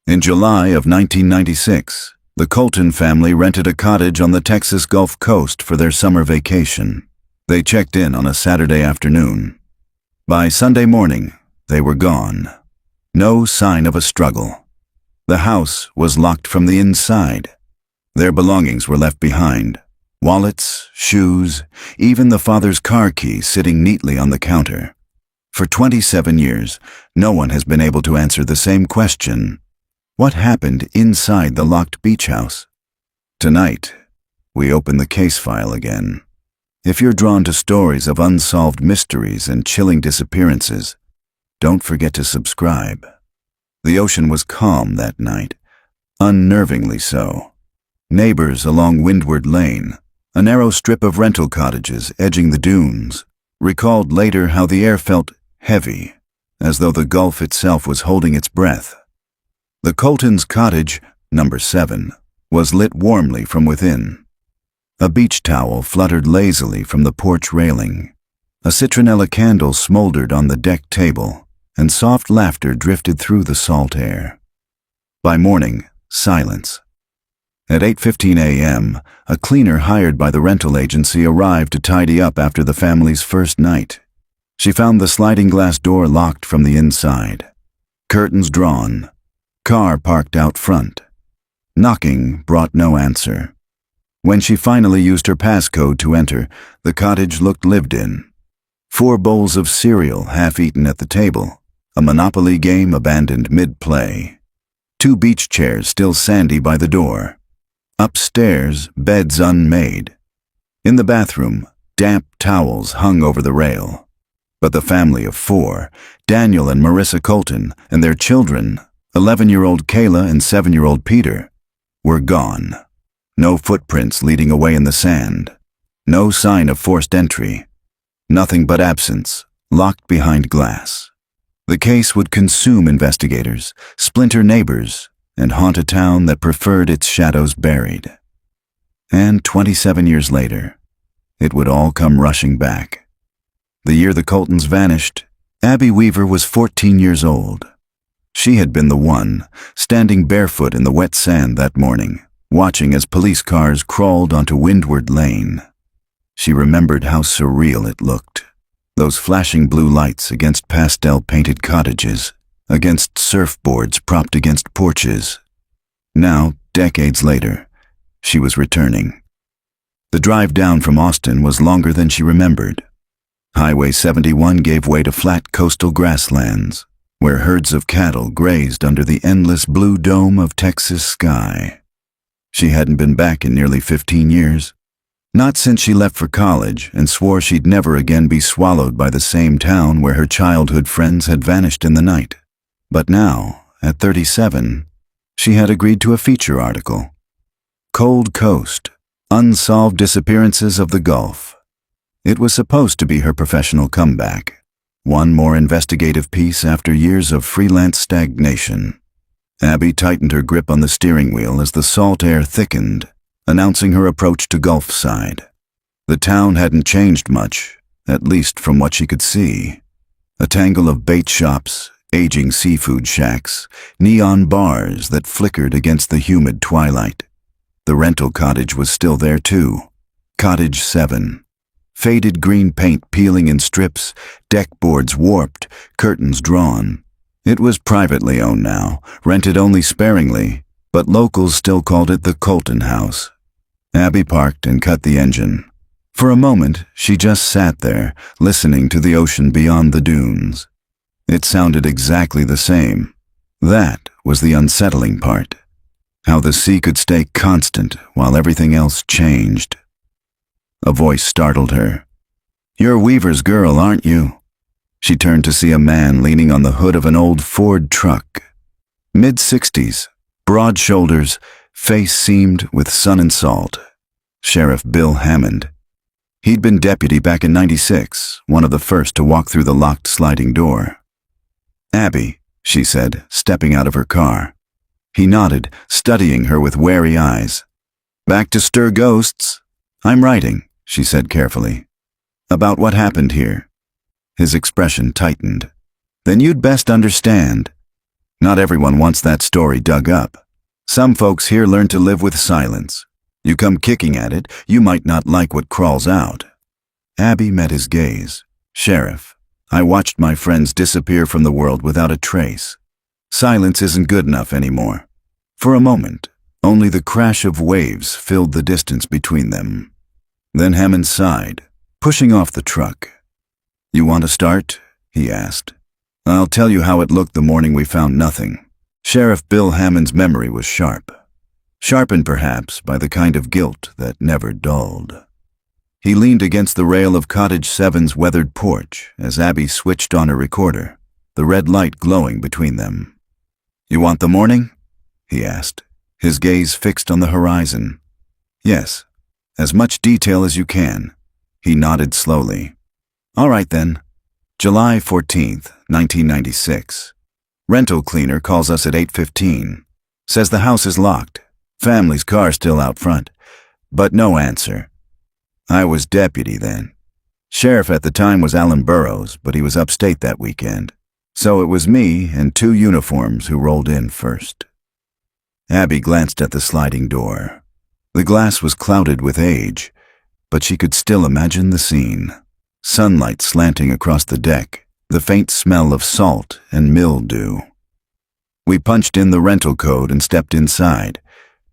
In July of 1996, the Colton family rented a cottage on the Texas Gulf Coast for their summer vacation. They checked in on a Saturday afternoon. By Sunday morning, they were gone. No sign of a struggle. The house was locked from the inside. Their belongings were left behind. Wallets, shoes, even the father's car key sitting neatly on the counter. For 27 years, no one has been able to answer the same question. What happened inside the locked beach house? Tonight, we open the case file again. If you're drawn to stories of unsolved mysteries and chilling disappearances, don't forget to subscribe. The ocean was calm that night, unnervingly so. Neighbors along Windward Lane, a narrow strip of rental cottages edging the dunes, recalled later how the air felt heavy, as though the Gulf itself was holding its breath. The Colton's cottage, number 7, was lit warmly from within. A beach towel fluttered lazily from the porch railing. A citronella candle smoldered on the deck table, and soft laughter drifted through the salt air. By morning, silence. At 8:15 a.m., a cleaner hired by the rental agency arrived to tidy up after the family's first night. She found the sliding glass door locked from the inside. Curtains drawn. Car parked out front. Knocking brought no answer. When she finally used her passcode to enter, the cottage looked lived in. 4 bowls of cereal half-eaten at the table, a Monopoly game abandoned mid-play. 2 beach chairs still sandy by the door. Upstairs, beds unmade. In the bathroom, damp towels hung over the rail. But the family of 4, Daniel and Marissa Colton, and their children, 11-year-old Kayla and 7-year-old Peter, were gone. No footprints leading away in the sand. No sign of forced entry. Nothing but absence, locked behind glass. The case would consume investigators, splinter neighbors, and haunt a town that preferred its shadows buried. And 27 years later, it would all come rushing back. The year the Coltons vanished, Abby Weaver was 14 years old. She had been the one, standing barefoot in the wet sand that morning, watching as police cars crawled onto Windward Lane. She remembered how surreal it looked. Those flashing blue lights against pastel-painted cottages, against surfboards propped against porches. Now, decades later, she was returning. The drive down from Austin was longer than she remembered. Highway 71 gave way to flat coastal grasslands, where herds of cattle grazed under the endless blue dome of Texas sky. She hadn't been back in nearly 15 years. Not since she left for college and swore she'd never again be swallowed by the same town where her childhood friends had vanished in the night. But now, at 37, she had agreed to a feature article. Cold Coast, Unsolved Disappearances of the Gulf. It was supposed to be her professional comeback. One more investigative piece after years of freelance stagnation. Abby tightened her grip on the steering wheel as the salt air thickened, announcing her approach to Gulfside. The town hadn't changed much, at least from what she could see. A tangle of bait shops, aging seafood shacks, neon bars that flickered against the humid twilight. The rental cottage was still there too. Cottage 7. Faded green paint peeling in strips, deck boards warped, curtains drawn. It was privately owned now, rented only sparingly, but locals still called it the Colton House. Abby parked and cut the engine. For a moment, she just sat there, listening to the ocean beyond the dunes. It sounded exactly the same. That was the unsettling part. How the sea could stay constant while everything else changed. A voice startled her. "You're Weaver's girl, aren't you?" She turned to see a man leaning on the hood of an old Ford truck. Mid-60s, broad shoulders, face seamed with sun and salt. Sheriff Bill Hammond. He'd been deputy back in '96, one of the first to walk through the locked sliding door. "Abby," she said, stepping out of her car. He nodded, studying her with wary eyes. "Back to stir ghosts?" "I'm writing," she said carefully. "About what happened here." His expression tightened. "Then you'd best understand." Not everyone wants that story dug up. Some folks here learn to live with silence. You come kicking at it, you might not like what crawls out. Abby met his gaze. Sheriff, I watched my friends disappear from the world without a trace. Silence isn't good enough anymore. For a moment, only the crash of waves filled the distance between them. Then Hammond sighed, pushing off the truck. You want to start? He asked. I'll tell you how it looked the morning we found nothing. Sheriff Bill Hammond's memory was sharp. Sharpened perhaps by the kind of guilt that never dulled. He leaned against the rail of Cottage 7's weathered porch as Abby switched on her recorder, the red light glowing between them. You want the morning? He asked, his gaze fixed on the horizon. Yes, as much detail as you can. He nodded slowly. All right then. July 14th, 1996. Rental cleaner calls us at 8:15. Says the house is locked. Family's car still out front. But no answer. I was deputy then. Sheriff at the time was Alan Burrows, but he was upstate that weekend. So it was me and 2 uniforms who rolled in first. Abby glanced at the sliding door. The glass was clouded with age, but she could still imagine the scene. Sunlight slanting across the deck, the faint smell of salt and mildew. We punched in the rental code and stepped inside.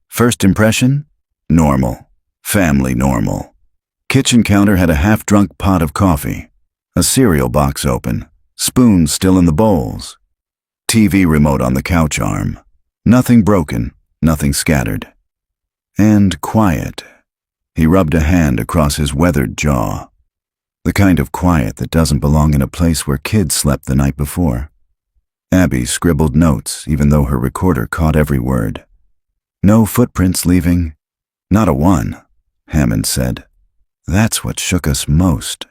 First impression? Normal. Family normal. Kitchen counter had a half-drunk pot of coffee, a cereal box open, spoons still in the bowls. TV remote on the couch arm. Nothing broken, nothing scattered. And quiet. He rubbed a hand across his weathered jaw. The kind of quiet that doesn't belong in a place where kids slept the night before. Abby scribbled notes, even though her recorder caught every word. No footprints leaving. Not a one, Hammond said. That's what shook us most.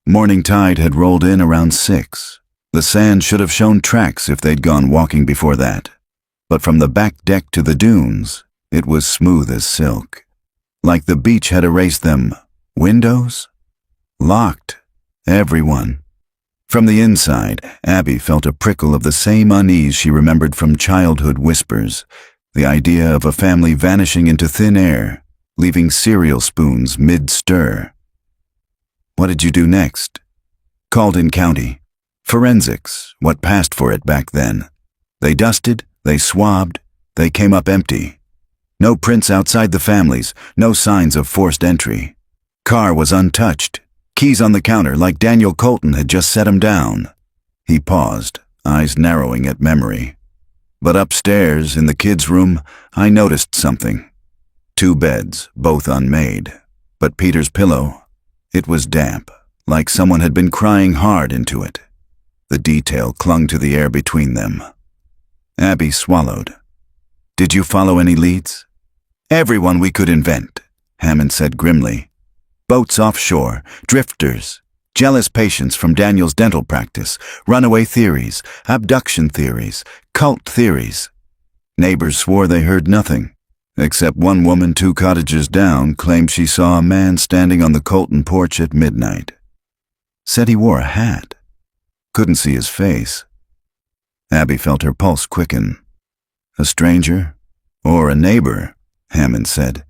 Morning tide had rolled in around 6. The sand should have shown tracks if they'd gone walking before that. But from the back deck to the dunes, it was smooth as silk. Like the beach had erased them. Windows? Locked. Everyone. From the inside, Abby felt a prickle of the same unease she remembered from childhood whispers, the idea of a family vanishing into thin air, leaving cereal spoons mid-stir. What did you do next? Called in county. Forensics, what passed for it back then. They dusted, they swabbed, they came up empty. No prints outside the families, no signs of forced entry. Car was untouched, keys on the counter like Daniel Colton had just set him down. He paused, eyes narrowing at memory. But upstairs, in the kids' room, I noticed something. 2 beds, both unmade. But Peter's pillow, it was damp, like someone had been crying hard into it. The detail clung to the air between them. Abby swallowed. Did you follow any leads? Everyone we could invent, Hammond said grimly. Boats offshore, drifters, jealous patients from Daniel's dental practice, runaway theories, abduction theories, cult theories. Neighbors swore they heard nothing, except one woman 2 cottages down claimed she saw a man standing on the Colton porch at midnight. Said he wore a hat. Couldn't see his face. Abby felt her pulse quicken. A stranger? Or a neighbor, Hammond said.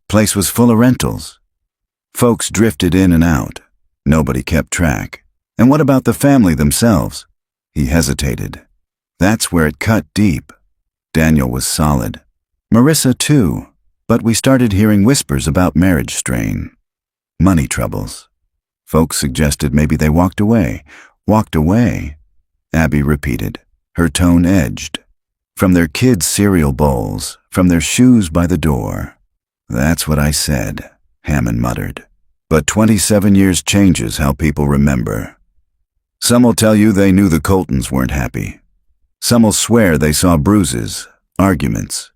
Place was full of rentals. Folks drifted in and out. Nobody kept track. And what about the family themselves? He hesitated. That's where it cut deep. Daniel was solid. Marissa too, but we started hearing whispers about marriage strain. Money troubles. Folks suggested maybe they walked away. Walked away, Abby repeated, her tone edged. From their kids' cereal bowls, from their shoes by the door. That's what I said, Hammond muttered. But 27 years changes how people remember. Some will tell you they knew the Coltons weren't happy. Some will swear they saw bruises, arguments.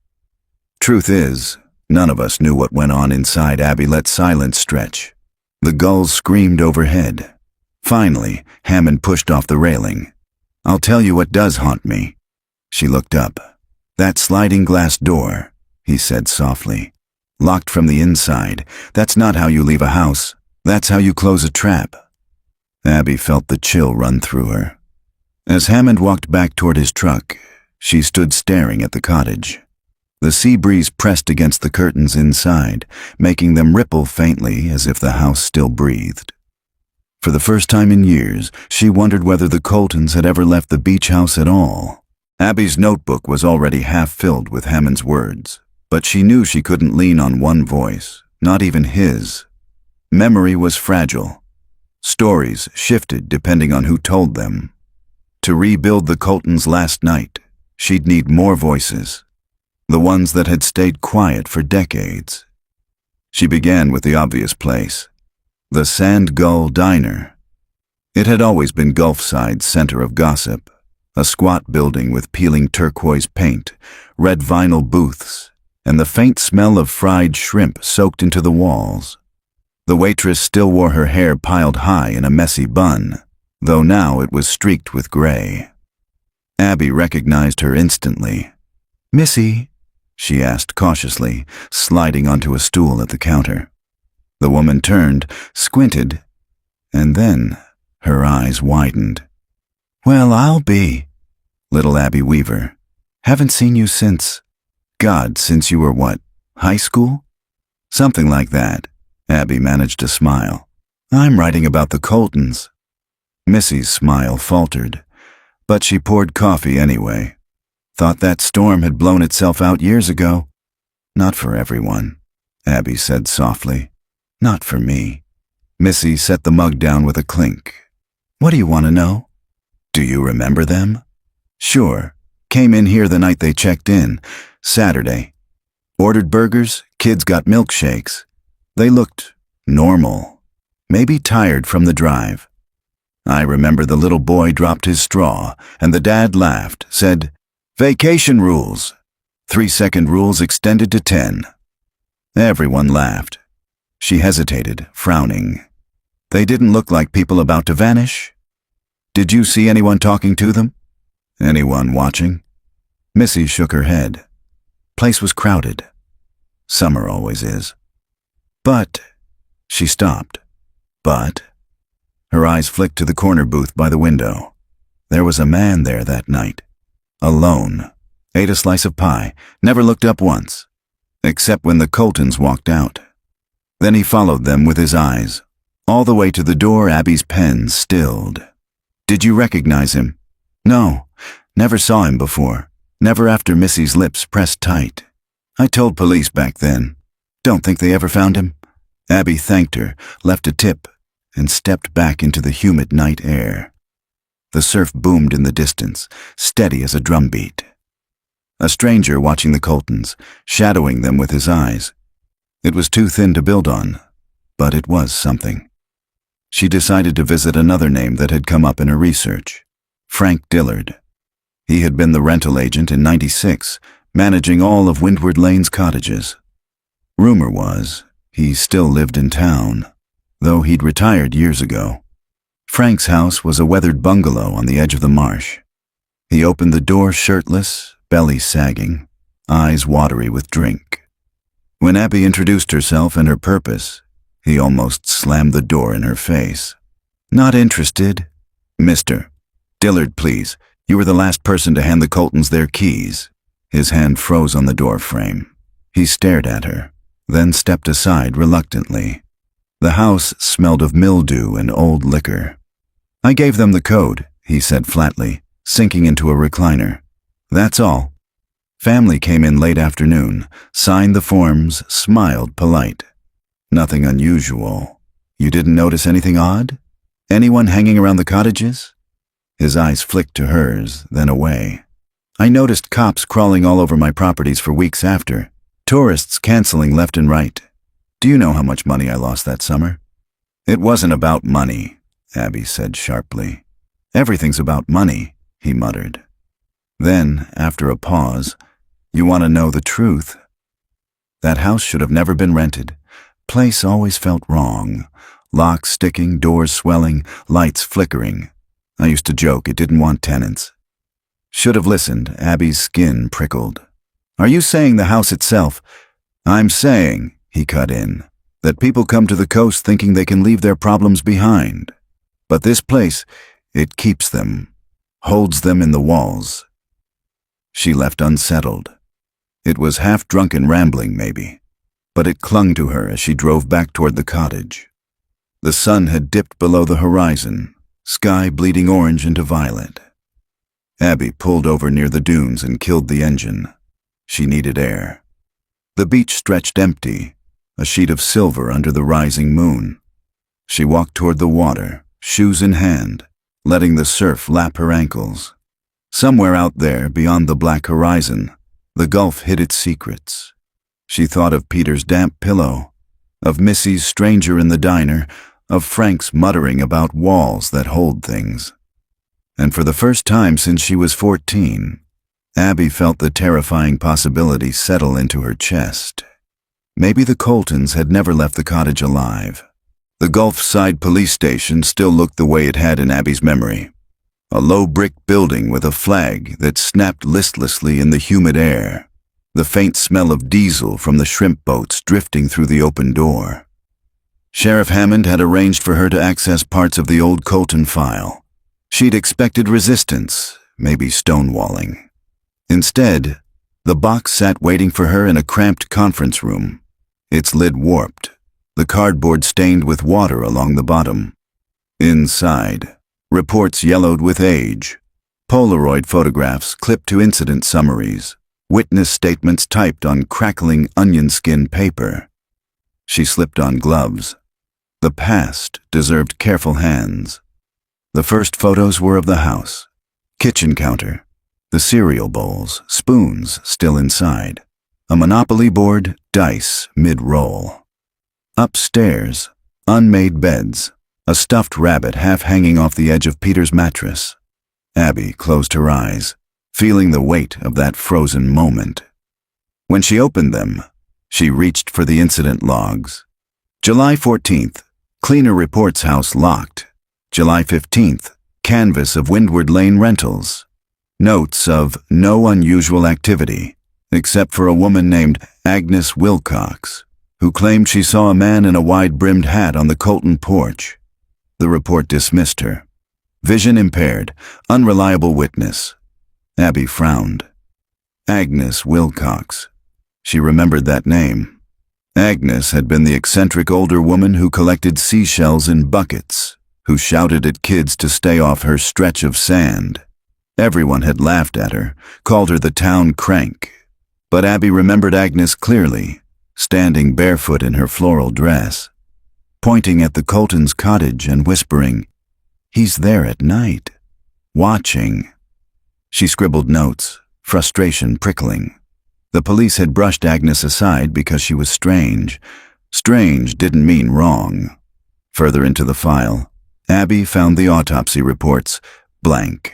Truth is, none of us knew what went on inside. Abby let silence stretch. The gulls screamed overhead. Finally, Hammond pushed off the railing. I'll tell you what does haunt me. She looked up. That sliding glass door, he said softly. Locked from the inside. That's not how you leave a house. That's how you close a trap. Abby felt the chill run through her. As Hammond walked back toward his truck, She stood staring at the cottage. The sea breeze pressed against the curtains inside, making them ripple faintly as if the house still breathed. For the first time in years, she wondered whether the Coltons had ever left the beach house at all. Abby's notebook was already half filled with Hammond's words, but she knew she couldn't lean on one voice, not even his. Memory was fragile. Stories shifted depending on who told them. To rebuild the Coltons last night, she'd need more voices, the ones that had stayed quiet for decades. She began with the obvious place, the Sand Gull Diner. It had always been Gulfside's center of gossip, a squat building with peeling turquoise paint, red vinyl booths, and the faint smell of fried shrimp soaked into the walls. The waitress still wore her hair piled high in a messy bun, though now it was streaked with gray. Abby recognized her instantly. "Missy?" she asked cautiously, sliding onto a stool at the counter. The woman turned, squinted, and then her eyes widened. "Well, I'll be. Little Abby Weaver. Haven't seen you since, God, since you were what, high school?" "Something like that." Abby managed to smile. "I'm writing about the Coltons." Missy's smile faltered, but she poured coffee anyway. "Thought that storm had blown itself out years ago." "Not for everyone," Abby said softly. "Not for me." Missy set the mug down with a clink. "What do you want to know?" "Do you remember them?" "Sure. Came in here the night they checked in, Saturday. Ordered burgers, kids got milkshakes. They looked normal, maybe tired from the drive. I remember the little boy dropped his straw, and the dad laughed, said, 'Vacation rules.' 3-second rules extended to 10. Everyone laughed." She hesitated, frowning. "They didn't look like people about to vanish?" "Did you see anyone talking to them? Anyone watching?" Missy shook her head. "Place was crowded. Summer always is." "But," she stopped. "But?" Her eyes flicked to the corner booth by the window. There was a man there that night. Alone. Ate a slice of pie. Never looked up once. Except when the Coltons walked out. Then he followed them with his eyes. All the way to the door, Abby's pen stilled. "Did you recognize him?" "No. Never saw him before. Never after Missy's lips pressed tight. I told police back then. Don't think they ever found him." Abby thanked her, left a tip, and stepped back into the humid night air. The surf boomed in the distance, steady as a drumbeat. A stranger watching the Coltons, shadowing them with his eyes. It was too thin to build on, but it was something. She decided to visit another name that had come up in her research, Frank Dillard. He had been the rental agent in '96, managing all of Windward Lane's cottages. Rumor was he still lived in town, though he'd retired years ago. Frank's house was a weathered bungalow on the edge of the marsh. He opened the door shirtless, belly sagging, eyes watery with drink. When Abby introduced herself and her purpose, he almost slammed the door in her face. "Not interested." "Mr. Dillard, please. You were the last person to hand the Coltons their keys." His hand froze on the door frame. He stared at her, then stepped aside reluctantly. The house smelled of mildew and old liquor. "I gave them the code," he said flatly, sinking into a recliner. "That's all." Family came in late afternoon, signed the forms, smiled polite. "Nothing unusual. You didn't notice anything odd? Anyone hanging around the cottages?" His eyes flicked to hers, then away. "I noticed cops crawling all over my properties for weeks after. Tourists canceling left and right. Do you know how much money I lost that summer?" "It wasn't about money," Abby said sharply. "Everything's about money," he muttered. Then, after a pause, "You want to know the truth? That house should have never been rented. Place always felt wrong. Locks sticking, doors swelling, lights flickering. I used to joke it didn't want tenants." Should have listened. Abby's skin prickled. "Are you saying the house itself?" "I'm saying," he cut in, "that people come to the coast thinking they can leave their problems behind. But this place, it keeps them, holds them in the walls." she left unsettled. It was half-drunken rambling, maybe, but it clung to her as she drove back toward the cottage. The sun had dipped below the horizon, sky bleeding orange into violet. Abby pulled over near the dunes and killed the engine. She needed air. The beach stretched empty, a sheet of silver under the rising moon. She walked toward the water, shoes in hand, letting the surf lap her ankles. Somewhere out there, beyond the black horizon, the gulf hid its secrets. She thought of Peter's damp pillow, of Missy's stranger in the diner, of Frank's muttering about walls that hold things. And for the first time since she was 14, Abby felt the terrifying possibility settle into her chest. Maybe the Coltons had never left the cottage alive. The Gulf Side police station still looked the way it had in Abby's memory. A low brick building with a flag that snapped listlessly in the humid air, the faint smell of diesel from the shrimp boats drifting through the open door. Sheriff Hammond had arranged for her to access parts of the old Colton file. She'd expected resistance, maybe stonewalling. Instead, the box sat waiting for her in a cramped conference room, its lid warped, the cardboard stained with water along the bottom. Inside, reports yellowed with age, Polaroid photographs clipped to incident summaries, witness statements typed on crackling onion skin paper. She slipped on gloves. The past deserved careful hands. The first photos were of the house, kitchen counter, the cereal bowls, spoons still inside, a Monopoly board, dice mid-roll. Upstairs, unmade beds, a stuffed rabbit half hanging off the edge of Peter's mattress. Abby closed her eyes, feeling the weight of that frozen moment. When she opened them, she reached for the incident logs. July 14th, Cleaner reports house locked. July 15th, canvass of Windward Lane rentals. Notes of no unusual activity, except for a woman named Agnes Wilcox, who claimed she saw a man in a wide-brimmed hat on the Colton porch. The report dismissed her. Vision impaired, unreliable witness. Abby frowned. Agnes Wilcox. She remembered that name. Agnes had been the eccentric older woman who collected seashells in buckets, who shouted at kids to stay off her stretch of sand. Everyone had laughed at her, called her the town crank. But Abby remembered Agnes clearly, standing barefoot in her floral dress, pointing at the Coltons' cottage and whispering, "He's there at night, watching." She scribbled notes, frustration prickling. The police had brushed Agnes aside because she was strange. Strange didn't mean wrong. Further into the file, Abby found the autopsy reports blank.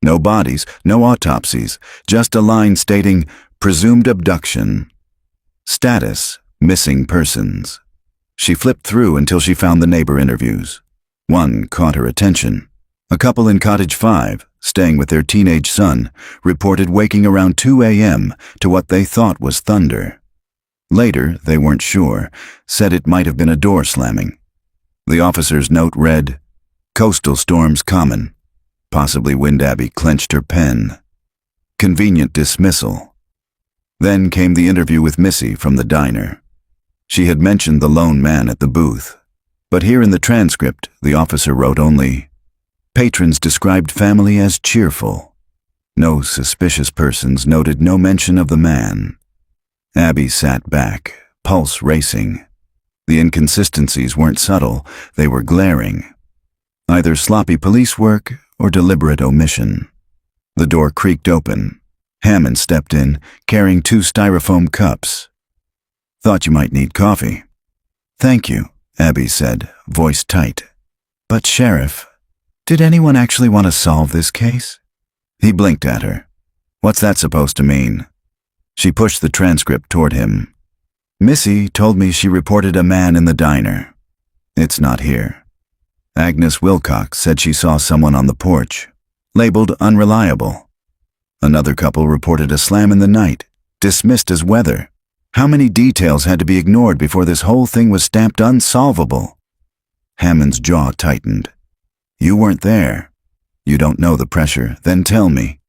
No bodies, no autopsies, just a line stating, "Presumed abduction." Status, missing persons. She flipped through until she found the neighbor interviews. One caught her attention. A couple in Cottage 5, staying with their teenage son, reported waking around 2 a.m. to what they thought was thunder. Later, they weren't sure, said it might have been a door slamming. The officer's note read, "Coastal storms common." Possibly Wind Abby clenched her pen. Convenient dismissal. Then came the interview with Missy from the diner. She had mentioned the lone man at the booth, but here in the transcript, the officer wrote only, "Patrons described family as cheerful." No suspicious persons noted no mention of the man. Abby sat back, pulse racing. The inconsistencies weren't subtle, they were glaring. Either sloppy police work or deliberate omission. The door creaked open. Hammond stepped in, carrying 2 styrofoam cups. "Thought you might need coffee." "Thank you," Abby said, voice tight. "But Sheriff, did anyone actually want to solve this case?" He blinked at her. "What's that supposed to mean?" She pushed the transcript toward him. "Missy told me she reported a man in the diner. It's not here. Agnes Wilcox said she saw someone on the porch, labeled unreliable. Another couple reported a slam in the night, dismissed as weather. How many details had to be ignored before this whole thing was stamped unsolvable?" Hammond's jaw tightened. "You weren't there. You don't know the pressure, then tell me."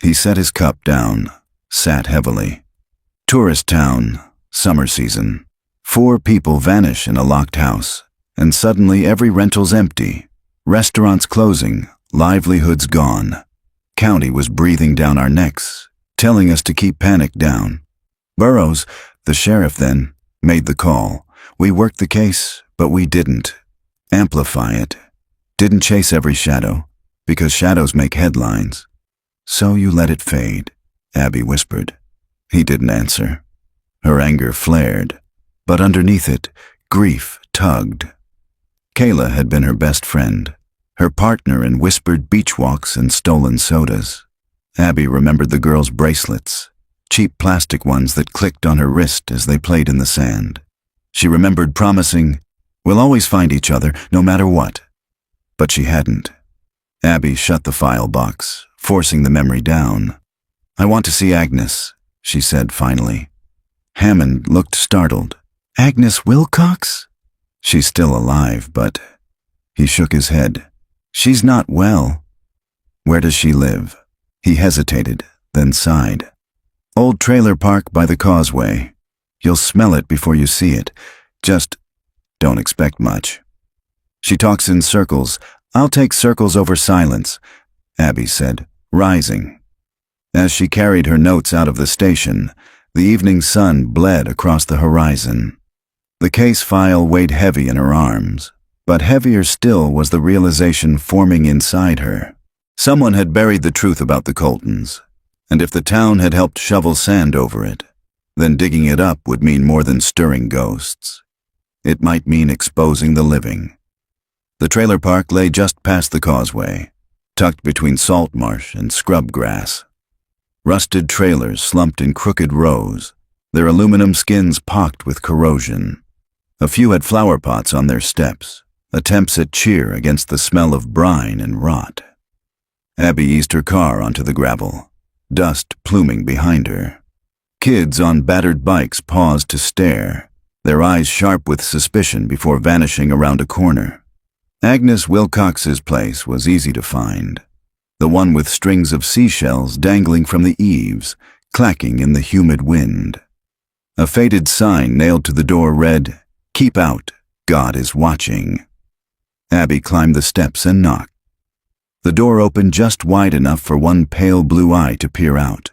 He set his cup down, sat heavily. Tourist town, summer season. 4 people vanish in a locked house, and suddenly every rental's empty. Restaurants closing, livelihoods gone. County was breathing down our necks, telling us to keep panic down. Burroughs, the sheriff then, made the call. We worked the case, but we didn't amplify it. Didn't chase every shadow, because shadows make headlines. So you let it fade, Abby whispered. He didn't answer. Her anger flared, but underneath it, grief tugged. Kayla had been her best friend, her partner in whispered beach walks and stolen sodas. Abby remembered the girl's bracelets, cheap plastic ones that clicked on her wrist as they played in the sand. She remembered promising, "We'll always find each other, no matter what." But she hadn't. Abby shut the file box, forcing the memory down. "I want to see Agnes," she said finally. Hammond looked startled. "Agnes Wilcox?" "She's still alive, but—" He shook his head. "She's not well." "Where does she live?" He hesitated, then sighed. "Old trailer park by the causeway. You'll smell it before you see it. Just don't expect much." "She talks in circles. I'll take circles over silence," Abby said, rising. As she carried her notes out of the station, the evening sun bled across the horizon. The case file weighed heavy in her arms, but heavier still was the realization forming inside her. Someone had buried the truth about the Coltons, and if the town had helped shovel sand over it, then digging it up would mean more than stirring ghosts. It might mean exposing the living. The trailer park lay just past the causeway, tucked between salt marsh and scrub grass. Rusted trailers slumped in crooked rows, their aluminum skins pocked with corrosion. A few had flower pots on their steps, attempts at cheer against the smell of brine and rot. Abby eased her car onto the gravel, dust pluming behind her. Kids on battered bikes paused to stare, their eyes sharp with suspicion before vanishing around a corner. Agnes Wilcox's place was easy to find, the one with strings of seashells dangling from the eaves, clacking in the humid wind. A faded sign nailed to the door read, "Keep out, God is watching." Abby climbed the steps and knocked. The door opened just wide enough for one pale blue eye to peer out.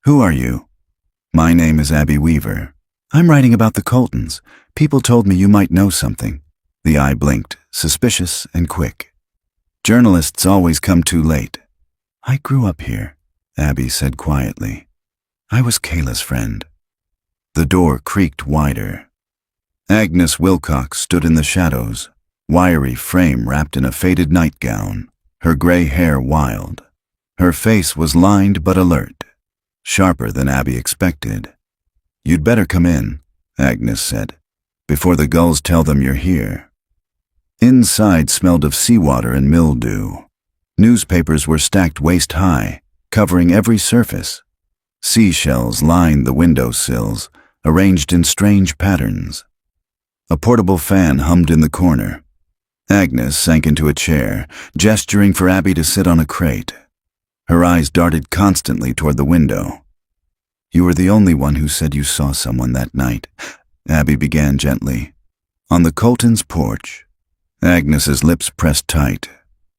"Who are you?" "My name is Abby Weaver. I'm writing about the Coltons. People told me you might know something." The eye blinked, suspicious and quick. "Journalists always come too late." "I grew up here," Abby said quietly. "I was Kayla's friend." The door creaked wider. Agnes Wilcox stood in the shadows, wiry frame wrapped in a faded nightgown, her gray hair wild. Her face was lined but alert, sharper than Abby expected. "You'd better come in," Agnes said, "before the gulls tell them you're here." Inside smelled of seawater and mildew. Newspapers were stacked waist-high, covering every surface. Seashells lined the windowsills, arranged in strange patterns. A portable fan hummed in the corner. Agnes sank into a chair, gesturing for Abby to sit on a crate. Her eyes darted constantly toward the window. "You were the only one who said you saw someone that night," Abby began gently. "On the Coltons' porch." Agnes's lips pressed tight.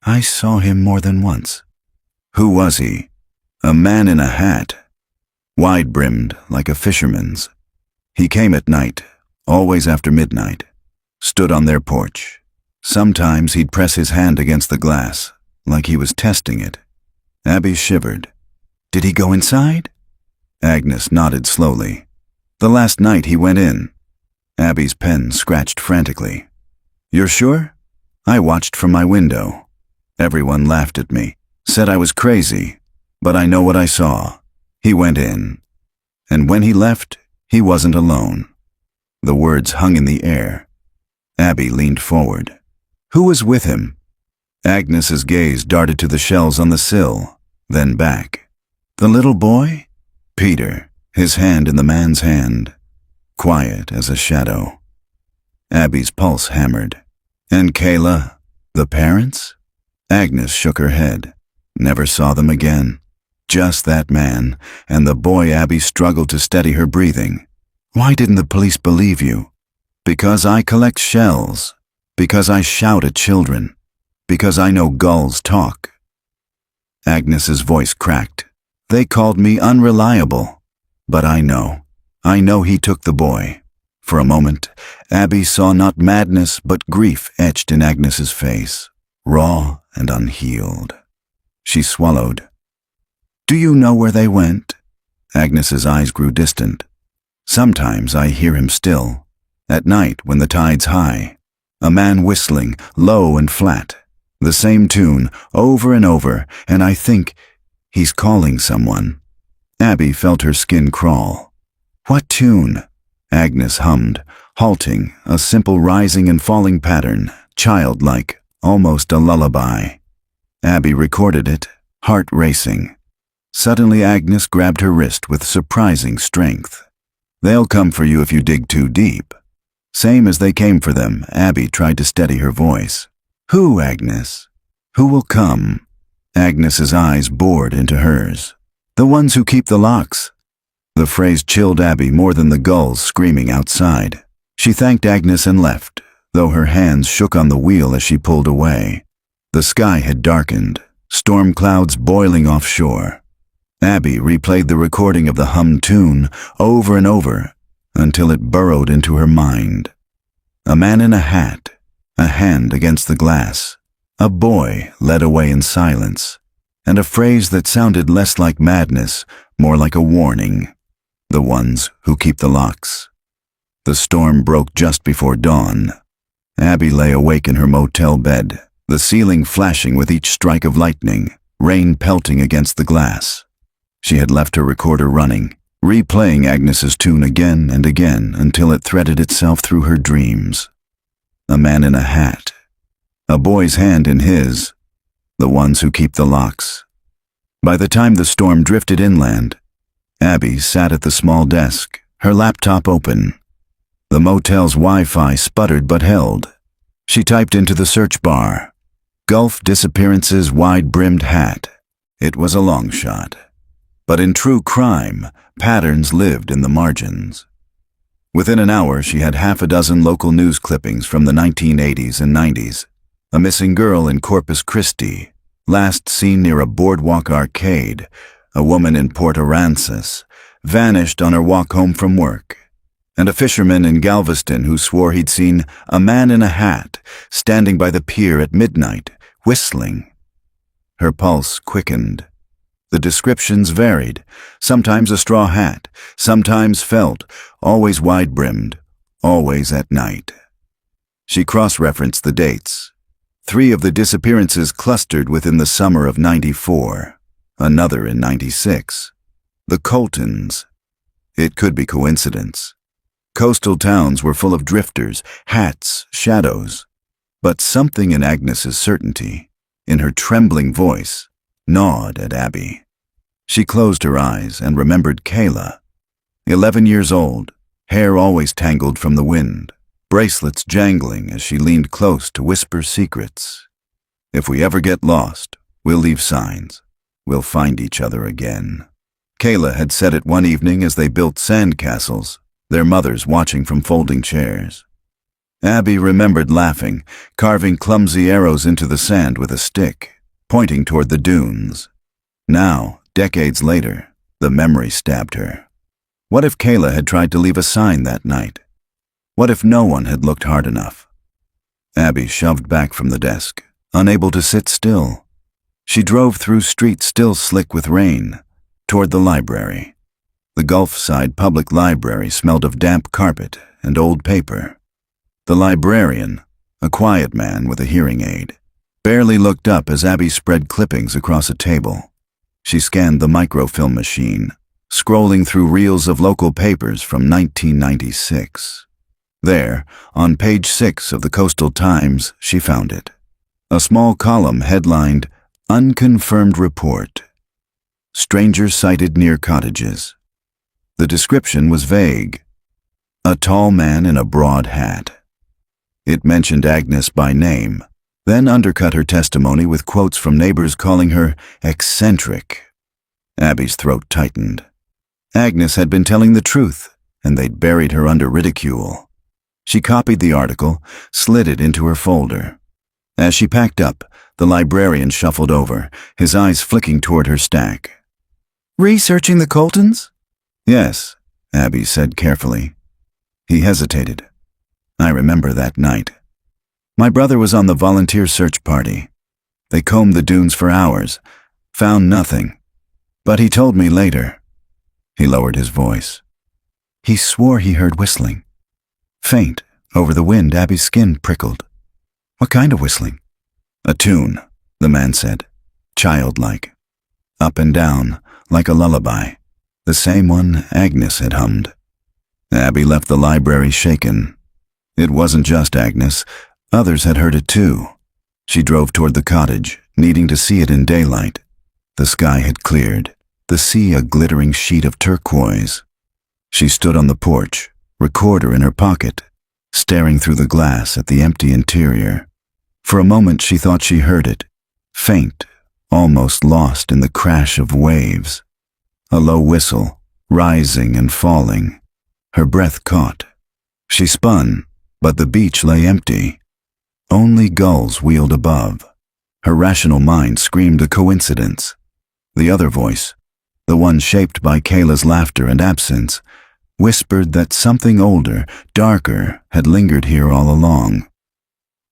"I saw him more than once." "Who was he?" "A man in a hat, wide-brimmed like a fisherman's. He came at night, always after midnight, stood on their porch. Sometimes he'd press his hand against the glass, like he was testing it." Abby shivered. "Did he go inside?" Agnes nodded slowly. "The last night he went in." Abby's pen scratched frantically. "You're sure?" "I watched from my window. Everyone laughed at me, said I was crazy, but I know what I saw. He went in. And when he left, he wasn't alone." The words hung in the air. Abby leaned forward. "Who was with him?" Agnes's gaze darted to the shells on the sill, then back. "The little boy?" "Peter, his hand in the man's hand, quiet as a shadow." Abby's pulse hammered. "And Kayla, the parents?" Agnes shook her head. "Never saw them again." Just that man, and the boy. Abby struggled to steady her breathing. Why didn't the police believe you? Because I collect shells. Because I shout at children. Because I know gulls talk. Agnes's voice cracked. They called me unreliable. But I know he took the boy. For a moment, Abby saw not madness but grief etched in Agnes's face, raw and unhealed. She swallowed. Do you know where they went? Agnes's eyes grew distant. Sometimes I hear him still. At night when the tide's high. A man whistling, low and flat. The same tune, over and over, and I think he's calling someone. Abby felt her skin crawl. What tune? Agnes hummed, halting, a simple rising and falling pattern, childlike, almost a lullaby. Abby recorded it, heart racing. Suddenly Agnes grabbed her wrist with surprising strength. They'll come for you if you dig too deep. Same as they came for them, Abby tried to steady her voice. Who, Agnes? Who will come? Agnes's eyes bored into hers. The ones who keep the locks. The phrase chilled Abby more than the gulls screaming outside. She thanked Agnes and left, though her hands shook on the wheel as she pulled away. The sky had darkened, storm clouds boiling offshore. Abby replayed the recording of the hummed tune over and over until it burrowed into her mind. A man in a hat, a hand against the glass, a boy led away in silence, and a phrase that sounded less like madness, more like a warning. The ones who keep the locks. The storm broke just before dawn. Abby lay awake in her motel bed, the ceiling flashing with each strike of lightning, rain pelting against the glass. She had left her recorder running, replaying Agnes's tune again and again until it threaded itself through her dreams. A man in a hat. A boy's hand in his. The ones who keep the locks. By the time the storm drifted inland, Abby sat at the small desk, her laptop open. The motel's Wi-Fi sputtered but held. She typed into the search bar, Gulf disappearances wide-brimmed hat. It was a long shot. But in true crime, patterns lived in the margins. Within an hour, she had half a dozen local news clippings from the 1980s and 90s. A missing girl in Corpus Christi, last seen near a boardwalk arcade. A woman in Port Aransas, vanished on her walk home from work. And a fisherman in Galveston who swore he'd seen a man in a hat standing by the pier at midnight, whistling. Her pulse quickened. The descriptions varied, sometimes a straw hat, sometimes felt, always wide-brimmed, always at night. She cross-referenced the dates. 3 of the disappearances clustered within the summer of '94, another in '96. The Coltons. It could be coincidence. Coastal towns were full of drifters, hats, shadows. But something in Agnes's certainty, in her trembling voice, gnawed at Abby. She closed her eyes and remembered Kayla. 11 years old, hair always tangled from the wind, bracelets jangling as she leaned close to whisper secrets. If we ever get lost, we'll leave signs. We'll find each other again. Kayla had said it one evening as they built sand castles, their mothers watching from folding chairs. Abby remembered laughing, carving clumsy arrows into the sand with a stick, pointing toward the dunes. Now, decades later, the memory stabbed her. What if Kayla had tried to leave a sign that night? What if no one had looked hard enough? Abby shoved back from the desk, unable to sit still. She drove through streets still slick with rain, toward the library. The Gulfside Public Library smelled of damp carpet and old paper. The librarian, a quiet man with a hearing aid, barely looked up as Abby spread clippings across a table. She scanned the microfilm machine, scrolling through reels of local papers from 1996. There, on page 6 of the Coastal Times, she found it. A small column headlined, Unconfirmed Report. Stranger sighted near cottages. The description was vague. A tall man in a broad hat. It mentioned Agnes by name, then undercut her testimony with quotes from neighbors calling her eccentric. Abby's throat tightened. Agnes had been telling the truth, and they'd buried her under ridicule. She copied the article, slid it into her folder. As she packed up, the librarian shuffled over, his eyes flicking toward her stack. "Researching the Coltons?" "Yes," Abby said carefully. He hesitated. "I remember that night. My brother was on the volunteer search party. They combed the dunes for hours, found nothing. But he told me later." He lowered his voice. "He swore he heard whistling. Faint, over the wind, Abby's skin prickled." "What kind of whistling?" "A tune," the man said, childlike. Up and down, like a lullaby, the same one Agnes had hummed. Abby left the library shaken. It wasn't just Agnes. Others had heard it too. She drove toward the cottage, needing to see it in daylight. The sky had cleared, the sea a glittering sheet of turquoise. She stood on the porch, recorder in her pocket, staring through the glass at the empty interior. For a moment she thought she heard it, faint, almost lost in the crash of waves. A low whistle, rising and falling. Her breath caught. She spun, but the beach lay empty. Only gulls wheeled above. Her rational mind screamed a coincidence. The other voice, the one shaped by Kayla's laughter and absence, whispered that something older, darker, had lingered here all along.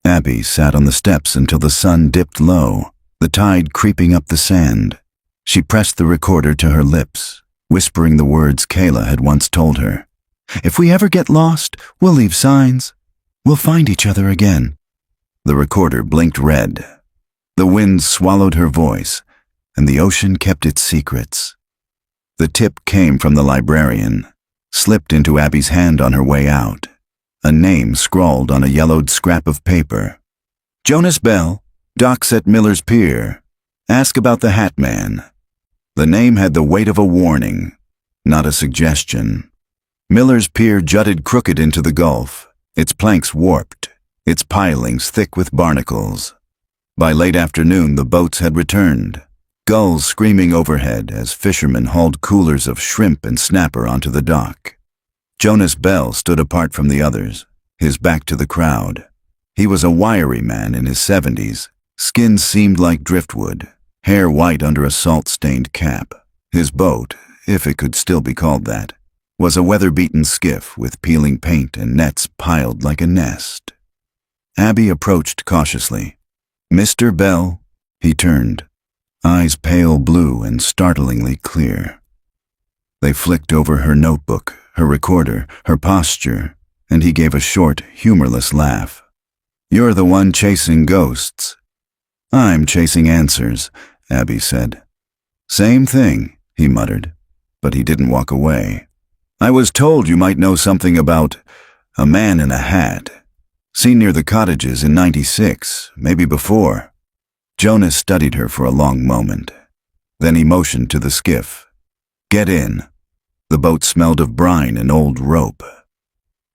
Abby sat on the steps until the sun dipped low, the tide creeping up the sand. She pressed the recorder to her lips, whispering the words Kayla had once told her. "If we ever get lost, we'll leave signs. We'll find each other again." The recorder blinked red. The wind swallowed her voice, and the ocean kept its secrets. The tip came from the librarian, slipped into Abby's hand on her way out. A name scrawled on a yellowed scrap of paper. "Jonas Bell, docks at Miller's Pier. Ask about the Hat Man." The name had the weight of a warning, not a suggestion. Miller's Pier jutted crooked into the Gulf, its planks warped, its pilings thick with barnacles. By late afternoon the boats had returned, gulls screaming overhead as fishermen hauled coolers of shrimp and snapper onto the dock. Jonas Bell stood apart from the others, his back to the crowd. He was a wiry man in his 70s. Skin seemed like driftwood, hair white under a salt-stained cap. His boat, if it could still be called that, was a weather-beaten skiff with peeling paint and nets piled like a nest. Abby approached cautiously. "Mr. Bell?" He turned, eyes pale blue and startlingly clear. They flicked over her notebook, her recorder, her posture, and he gave a short, humorless laugh. "You're the one chasing ghosts." "I'm chasing answers," Abby said. "Same thing," he muttered, but he didn't walk away. "I was told you might know something about a man in a hat. Seen near the cottages in '96, maybe before." Jonas studied her for a long moment. Then he motioned to the skiff. "Get in." The boat smelled of brine and old rope.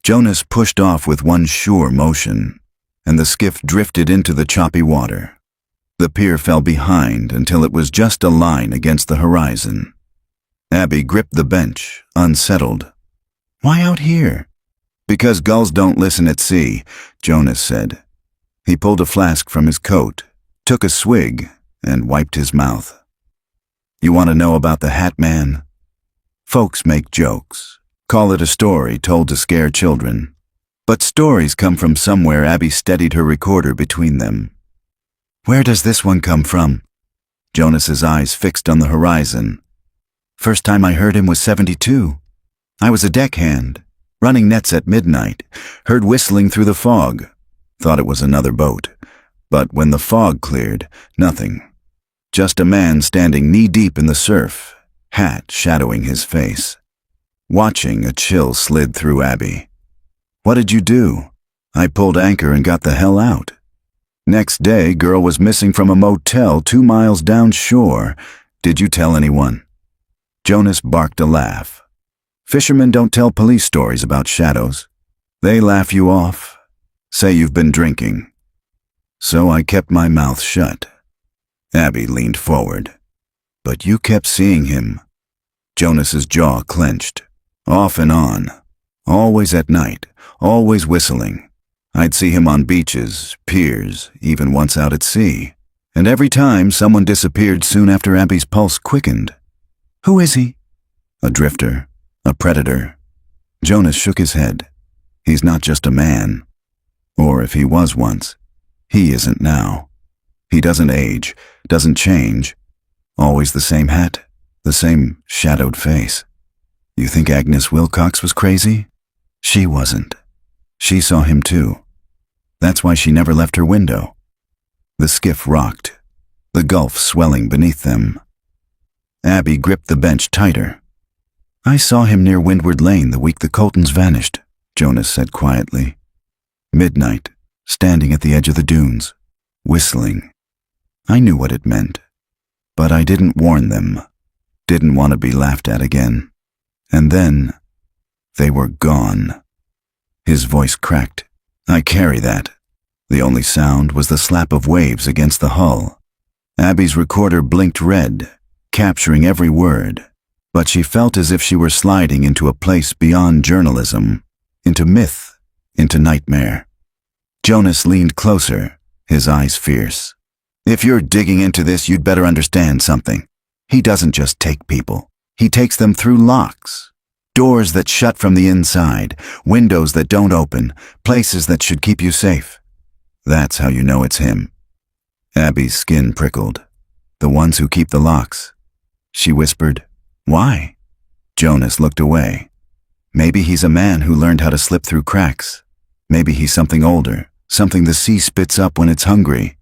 Jonas pushed off with one sure motion, and the skiff drifted into the choppy water. The pier fell behind until it was just a line against the horizon. Abby gripped the bench, unsettled. "Why out here?" "Because gulls don't listen at sea," Jonas said. He pulled a flask from his coat, took a swig, and wiped his mouth. "You want to know about the Hat Man?" Folks make jokes, call it a story told to scare children. But stories come from somewhere. Abby steadied her recorder between them. "Where does this one come from?" Jonas's eyes fixed on the horizon. "First time I heard him was '72. I was a deckhand, running nets at midnight, heard whistling through the fog. Thought it was another boat. But when the fog cleared, nothing. Just a man standing knee-deep in the surf, hat shadowing his face." Watching, a chill slid through Abby. "What did you do?" "I pulled anchor and got the hell out. Next day, girl was missing from a motel 2 miles downshore. Did you tell anyone?" Jonas barked a laugh. "Fishermen don't tell police stories about shadows. They laugh you off, say you've been drinking." So I kept my mouth shut. Abby leaned forward. But you kept seeing him. Jonas's jaw clenched. Off and on. Always at night. Always whistling. I'd see him on beaches, piers, even once out at sea. And every time someone disappeared soon after Abby's pulse quickened. Who is he? A drifter. A predator. Jonas shook his head. He's not just a man. Or if he was once, he isn't now. He doesn't age, doesn't change. Always the same hat, the same shadowed face. You think Agnes Wilcox was crazy? She wasn't. She saw him too. That's why she never left her window. The skiff rocked, the gulf swelling beneath them. Abby gripped the bench tighter. I saw him near Windward Lane the week the Coltons vanished, Jonas said quietly. Midnight, standing at the edge of the dunes, whistling. I knew what it meant, but I didn't warn them, didn't want to be laughed at again. And then, they were gone. His voice cracked. I carry that. The only sound was the slap of waves against the hull. Abby's recorder blinked red, capturing every word, but she felt as if she were sliding into a place beyond journalism, into myth, into nightmare. Jonas leaned closer, his eyes fierce. If you're digging into this, you'd better understand something. He doesn't just take people. He takes them through locks. Doors that shut from the inside, windows that don't open, places that should keep you safe. That's how you know it's him. Abby's skin prickled. The ones who keep the locks. She whispered, Why? Jonas looked away. Maybe he's a man who learned how to slip through cracks. Maybe he's something older, something the sea spits up when it's hungry.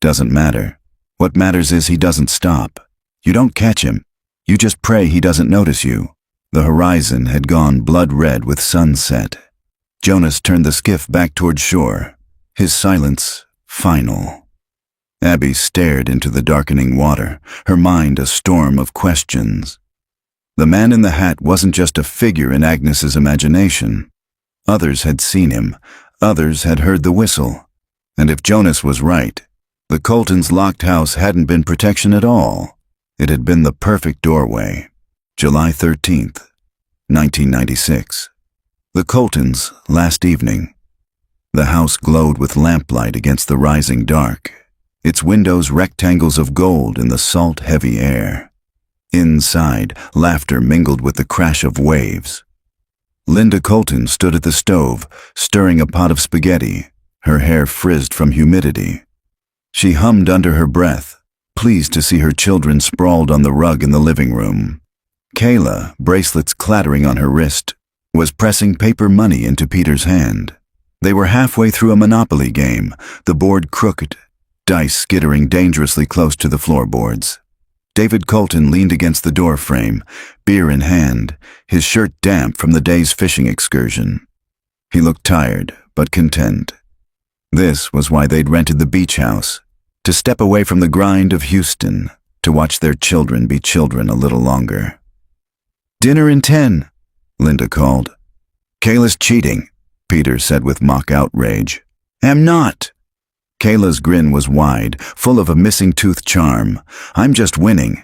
Doesn't matter. What matters is he doesn't stop. You don't catch him. You just pray he doesn't notice you. The horizon had gone blood red with sunset. Jonas turned the skiff back toward shore, his silence final. Abby stared into the darkening water, her mind a storm of questions. The man in the hat wasn't just a figure in Agnes's imagination. Others had seen him, others had heard the whistle. And if Jonas was right, the Coltons' locked house hadn't been protection at all. It had been the perfect doorway. July 13th, 1996. The Coltons' last evening. The house glowed with lamplight against the rising dark, its windows rectangles of gold in the salt, heavy air. Inside, laughter mingled with the crash of waves. Linda Colton stood at the stove, stirring a pot of spaghetti, her hair frizzed from humidity. She hummed under her breath, pleased to see her children sprawled on the rug in the living room. Kayla, bracelets clattering on her wrist, was pressing paper money into Peter's hand. They were halfway through a Monopoly game, the board crooked, dice skittering dangerously close to the floorboards. David Colton leaned against the door frame, beer in hand, his shirt damp from the day's fishing excursion. He looked tired, but content. This was why they'd rented the beach house, to step away from the grind of Houston, to watch their children be children a little longer. "Dinner in 10, Linda called. "Kayla's cheating," Peter said with mock outrage. "Am not." Kayla's grin was wide, full of a missing tooth charm. "I'm just winning."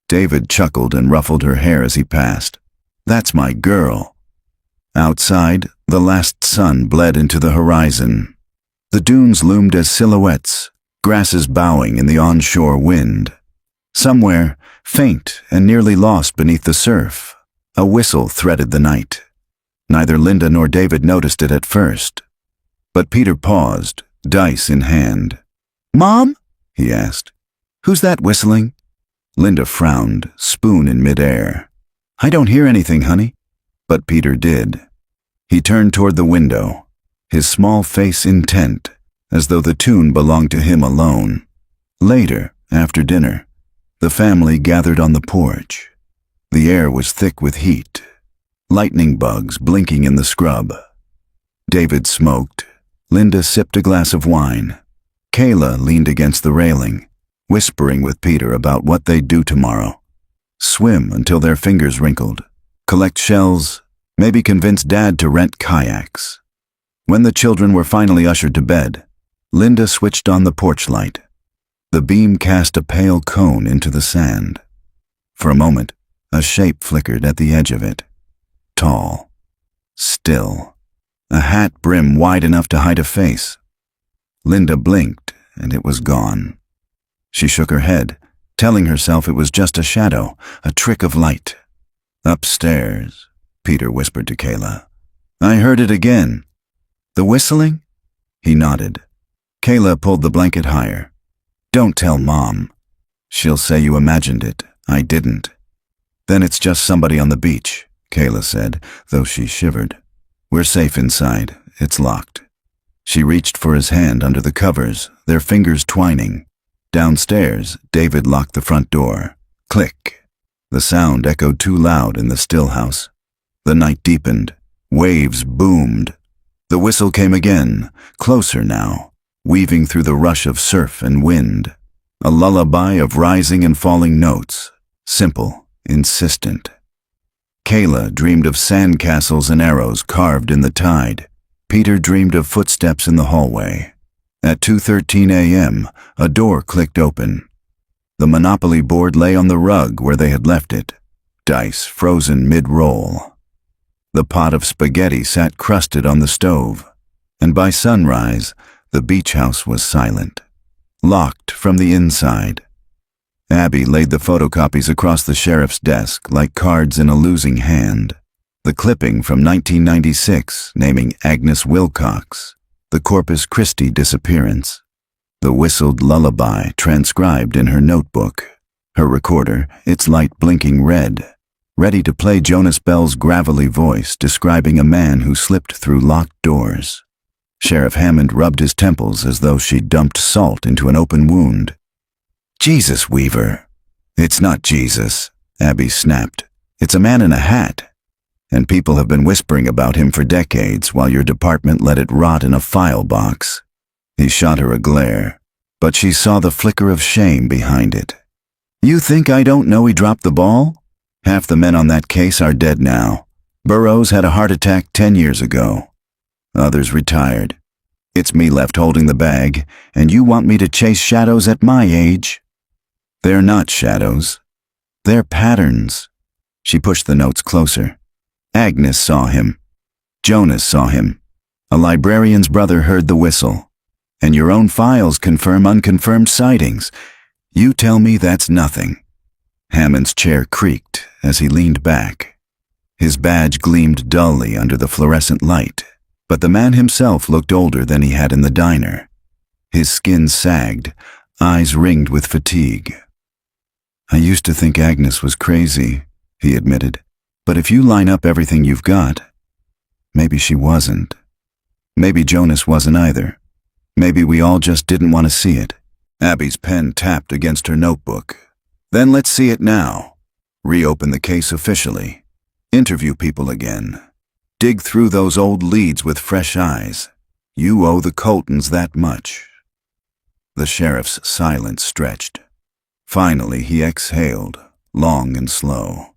David chuckled and ruffled her hair as he passed. "That's my girl." Outside, the last sun bled into the horizon. The dunes loomed as silhouettes, grasses bowing in the onshore wind. Somewhere, faint and nearly lost beneath the surf, a whistle threaded the night. Neither Linda nor David noticed it at first. But Peter paused, dice in hand. "Mom?" he asked. "Who's that whistling?" Linda frowned, spoon in midair. "I don't hear anything, honey." But Peter did. He turned toward the window, his small face intent, as though the tune belonged to him alone. Later, after dinner, the family gathered on the porch. The air was thick with heat, lightning bugs blinking in the scrub. David smoked. Linda sipped a glass of wine. Kayla leaned against the railing, whispering with Peter about what they'd do tomorrow. Swim until their fingers wrinkled, collect shells, maybe convince Dad to rent kayaks. When the children were finally ushered to bed, Linda switched on the porch light. The beam cast a pale cone into the sand. For a moment, a shape flickered at the edge of it. Tall. Still. A hat brim wide enough to hide a face. Linda blinked, and it was gone. She shook her head, telling herself it was just a shadow, a trick of light. Upstairs, Peter whispered to Kayla. I heard it again. The whistling? He nodded. Kayla pulled the blanket higher. Don't tell Mom. She'll say you imagined it. I didn't. Then it's just somebody on the beach, Kayla said, though she shivered. We're safe inside. It's locked. She reached for his hand under the covers, their fingers twining. Downstairs, David locked the front door. Click. The sound echoed too loud in the still house. The night deepened. Waves boomed. The whistle came again, closer now, weaving through the rush of surf and wind. A lullaby of rising and falling notes, simple, insistent. Kayla dreamed of sandcastles and arrows carved in the tide. Peter dreamed of footsteps in the hallway. At 2:13 a.m., a door clicked open. The Monopoly board lay on the rug where they had left it, dice frozen mid-roll. The pot of spaghetti sat crusted on the stove, and by sunrise, the beach house was silent, locked from the inside. Abby laid the photocopies across the sheriff's desk like cards in a losing hand. The clipping from 1996 naming Agnes Wilcox, the Corpus Christi disappearance. The whistled lullaby transcribed in her notebook. Her recorder, its light blinking red, ready to play Jonas Bell's gravelly voice describing a man who slipped through locked doors. Sheriff Hammond rubbed his temples as though she'd dumped salt into an open wound. Jesus, Weaver. It's not Jesus, Abby snapped. It's a man in a hat. And people have been whispering about him for decades while your department let it rot in a file box. He shot her a glare, but she saw the flicker of shame behind it. You think I don't know he dropped the ball? Half the men on that case are dead now. Burroughs had a heart attack 10 years ago. Others retired. It's me left holding the bag, and you want me to chase shadows at my age? They're not shadows. They're patterns. She pushed the notes closer. Agnes saw him. Jonas saw him. A librarian's brother heard the whistle. And your own files confirm unconfirmed sightings. You tell me that's nothing. Hammond's chair creaked as he leaned back. His badge gleamed dully under the fluorescent light, but the man himself looked older than he had in the diner. His skin sagged, eyes ringed with fatigue. I used to think Agnes was crazy, he admitted. But if you line up everything you've got, maybe she wasn't. Maybe Jonas wasn't either. Maybe we all just didn't want to see it. Abby's pen tapped against her notebook. Then let's see it now. Reopen the case officially. Interview people again. Dig through those old leads with fresh eyes. You owe the Coltons that much. The sheriff's silence stretched. Finally, he exhaled, long and slow.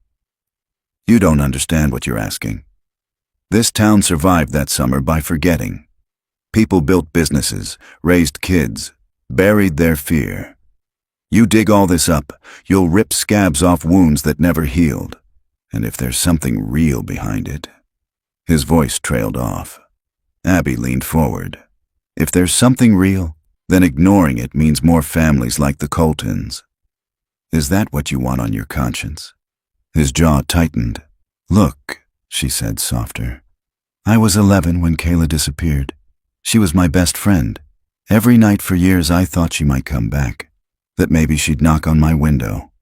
You don't understand what you're asking. This town survived that summer by forgetting. People built businesses, raised kids, buried their fear. You dig all this up, you'll rip scabs off wounds that never healed. And if there's something real behind it... His voice trailed off. Abby leaned forward. If there's something real, then ignoring it means more families like the Coltons. Is that what you want on your conscience? His jaw tightened. Look, she said softer. I was 11 when Kayla disappeared. She was my best friend. Every night for years I thought she might come back, that maybe she'd knock on my window.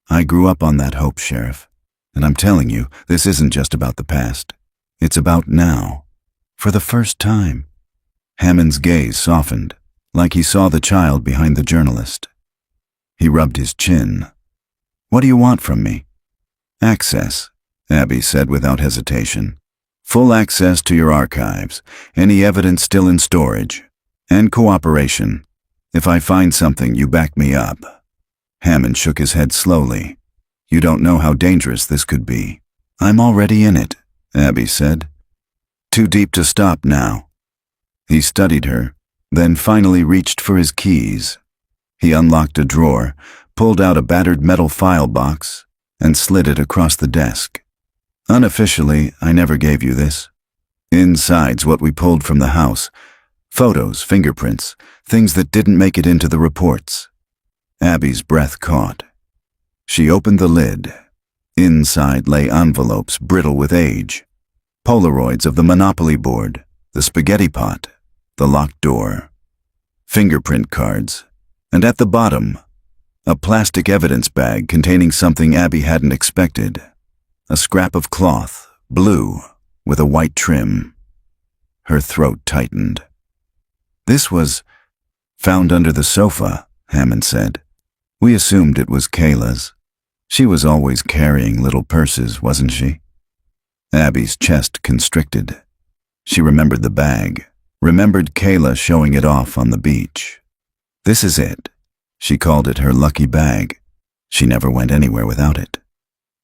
I grew up on that hope, Sheriff. And I'm telling you, this isn't just about the past. It's about now. For the first time. Hammond's gaze softened, like he saw the child behind the journalist. He rubbed his chin. What do you want from me? Access, Abby said without hesitation. Full access to your archives, any evidence still in storage, and cooperation. If I find something, you back me up. Hammond shook his head slowly. You don't know how dangerous this could be. I'm already in it, Abby said. Too deep to stop now. He studied her, then finally reached for his keys. He unlocked a drawer, pulled out a battered metal file box, and slid it across the desk. Unofficially, I never gave you this. Inside's what we pulled from the house. Photos, fingerprints, things that didn't make it into the reports. Abby's breath caught. She opened the lid. Inside lay envelopes brittle with age. Polaroids of the Monopoly board, the spaghetti pot, the locked door. Fingerprint cards. And at the bottom, a plastic evidence bag containing something Abby hadn't expected. A scrap of cloth, blue, with a white trim. Her throat tightened. This was found under the sofa, Hammond said. We assumed it was Kayla's. She was always carrying little purses, wasn't she? Abby's chest constricted. She remembered the bag, remembered Kayla showing it off on the beach. This is it. She called it her lucky bag. She never went anywhere without it.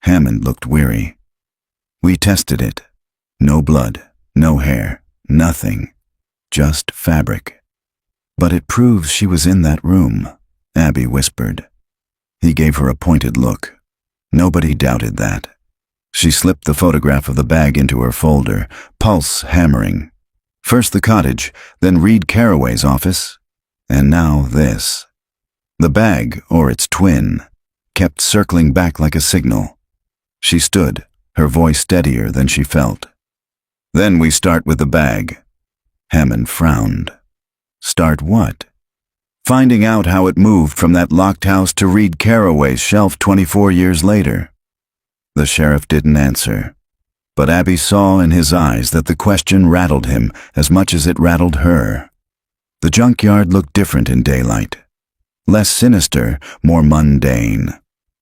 Hammond looked weary. We tested it. No blood, no hair, nothing. Just fabric. But it proves she was in that room, Abby whispered. He gave her a pointed look. Nobody doubted that. She slipped the photograph of the bag into her folder, pulse hammering. First the cottage, then Reed Carraway's office, and now this. The bag, or its twin, kept circling back like a signal. She stood, her voice steadier than she felt. Then we start with the bag. Hammond frowned. Start what? Finding out how it moved from that locked house to Reed Carraway's shelf 24 years later. The sheriff didn't answer, but Abby saw in his eyes that the question rattled him as much as it rattled her. The junkyard looked different in daylight. Less sinister, more mundane.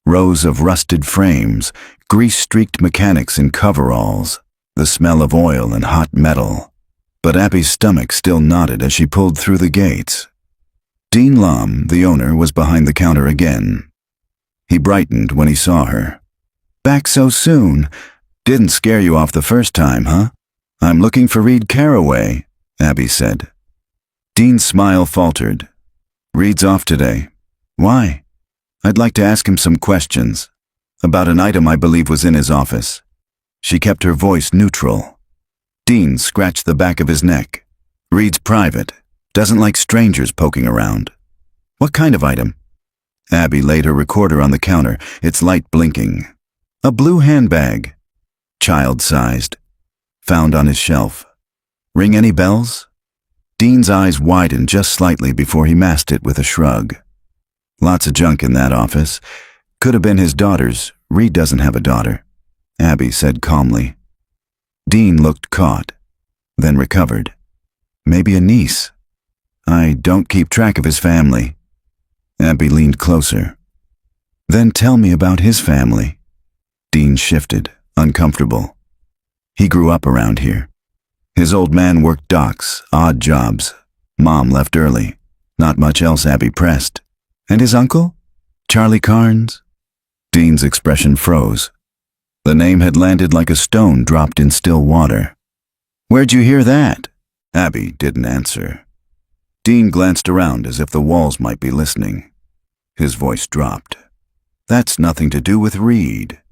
Rows of rusted frames, grease-streaked mechanics in coveralls, the smell of oil and hot metal. But Abby's stomach still knotted as she pulled through the gates. Dean Lom, the owner, was behind the counter again. He brightened when he saw her. Back so soon. Didn't scare you off the first time, huh? I'm looking for Reed Carraway, Abby said. Dean's smile faltered. Reed's off today. Why? I'd like to ask him some questions. About an item I believe was in his office. She kept her voice neutral. Dean scratched the back of his neck. Reed's private. Doesn't like strangers poking around. What kind of item? Abby laid her recorder on the counter, its light blinking. A blue handbag. Child-sized. Found on his shelf. Ring any bells? Dean's eyes widened just slightly before he masked it with a shrug. Lots of junk in that office. Could have been his daughter's. Reed doesn't have a daughter, Abby said calmly. Dean looked caught, then recovered. Maybe a niece. I don't keep track of his family. Abby leaned closer. Then tell me about his family. Dean shifted, uncomfortable. He grew up around here. His old man worked docks, odd jobs. Mom left early. Not much else, Abby pressed. And his uncle? Charlie Carnes? Dean's expression froze. The name had landed like a stone dropped in still water. Where'd you hear that? Abby didn't answer. Dean glanced around as if the walls might be listening. His voice dropped. That's nothing to do with Reed.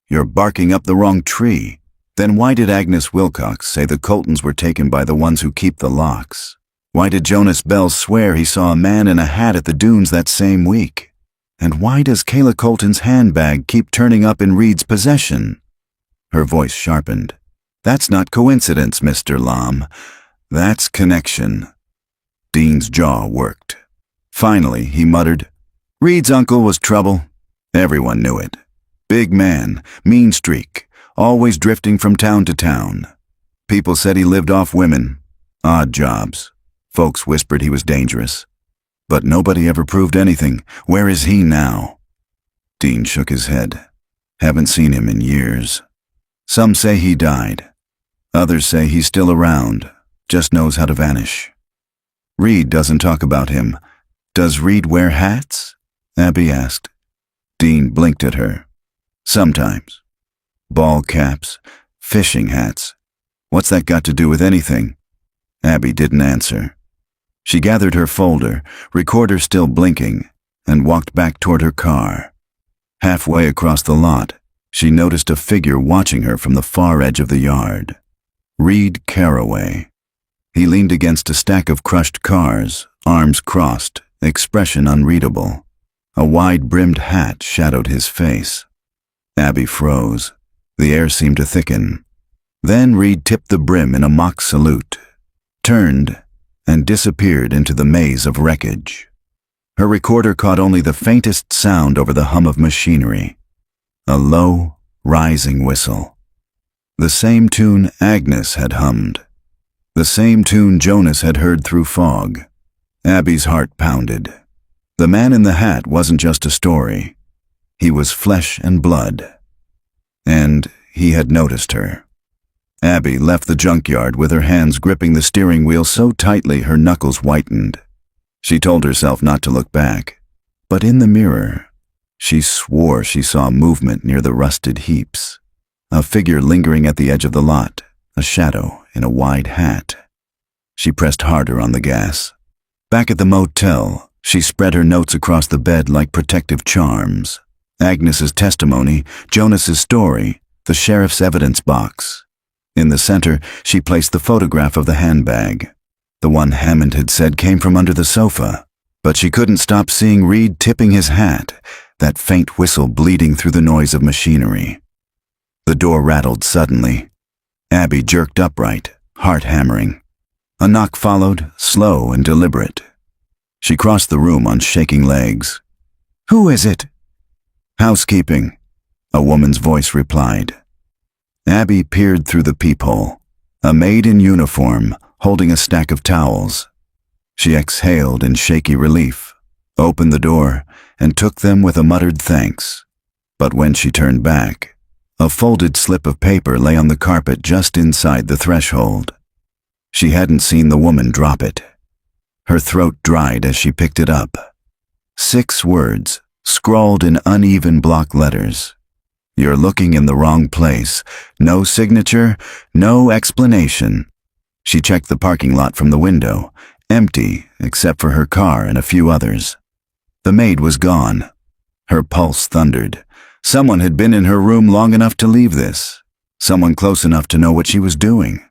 You're barking up the wrong tree. Then why did Agnes Wilcox say the Coltons were taken by the ones who keep the locks? Why did Jonas Bell swear he saw a man in a hat at the dunes that same week? And why does Kayla Colton's handbag keep turning up in Reed's possession? Her voice sharpened. That's not coincidence, Mr. Lom. That's connection. Dean's jaw worked. Finally, he muttered, Reed's uncle was trouble. Everyone knew it. Big man, mean streak, always drifting from town to town. People said he lived off women. Odd jobs. Folks whispered he was dangerous. But nobody ever proved anything. Where is he now? Dean shook his head. Haven't seen him in years. Some say he died. Others say he's still around, just knows how to vanish. Reed doesn't talk about him. Does Reed wear hats? Abby asked. Dean blinked at her. Sometimes. Ball caps, fishing hats. What's that got to do with anything? Abby didn't answer. She gathered her folder, recorder still blinking, and walked back toward her car. Halfway across the lot, she noticed a figure watching her from the far edge of the yard. Reed Carraway. He leaned against a stack of crushed cars, arms crossed, expression unreadable. A wide-brimmed hat shadowed his face. Abby froze. The air seemed to thicken. Then Reed tipped the brim in a mock salute, turned, and disappeared into the maze of wreckage. Her recorder caught only the faintest sound over the hum of machinery. A low, rising whistle. The same tune Agnes had hummed. The same tune Jonas had heard through fog. Abby's heart pounded. The man in the hat wasn't just a story. He was flesh and blood. And he had noticed her. Abby left the junkyard with her hands gripping the steering wheel so tightly her knuckles whitened. She told herself not to look back, but in the mirror, she swore she saw movement near the rusted heaps. A figure lingering at the edge of the lot, a shadow in a wide hat. She pressed harder on the gas. Back at the motel, she spread her notes across the bed like protective charms. Agnes's testimony, Jonas's story, the sheriff's evidence box. In the center, she placed the photograph of the handbag. The one Hammond had said came from under the sofa, but she couldn't stop seeing Reed tipping his hat, that faint whistle bleeding through the noise of machinery. The door rattled suddenly. Abby jerked upright, heart hammering. A knock followed, slow and deliberate. She crossed the room on shaking legs. "Who is it?" "Housekeeping," a woman's voice replied. Abby peered through the peephole. A maid in uniform, holding a stack of towels. She exhaled in shaky relief, opened the door, and took them with a muttered thanks. But when she turned back, a folded slip of paper lay on the carpet just inside the threshold. She hadn't seen the woman drop it. Her throat dried as she picked it up. 6 words, scrawled in uneven block letters. "You're looking in the wrong place. No signature, no explanation." She checked the parking lot from the window, empty except for her car and a few others. The maid was gone. Her pulse thundered. Someone had been in her room long enough to leave this. Someone close enough to know what she was doing.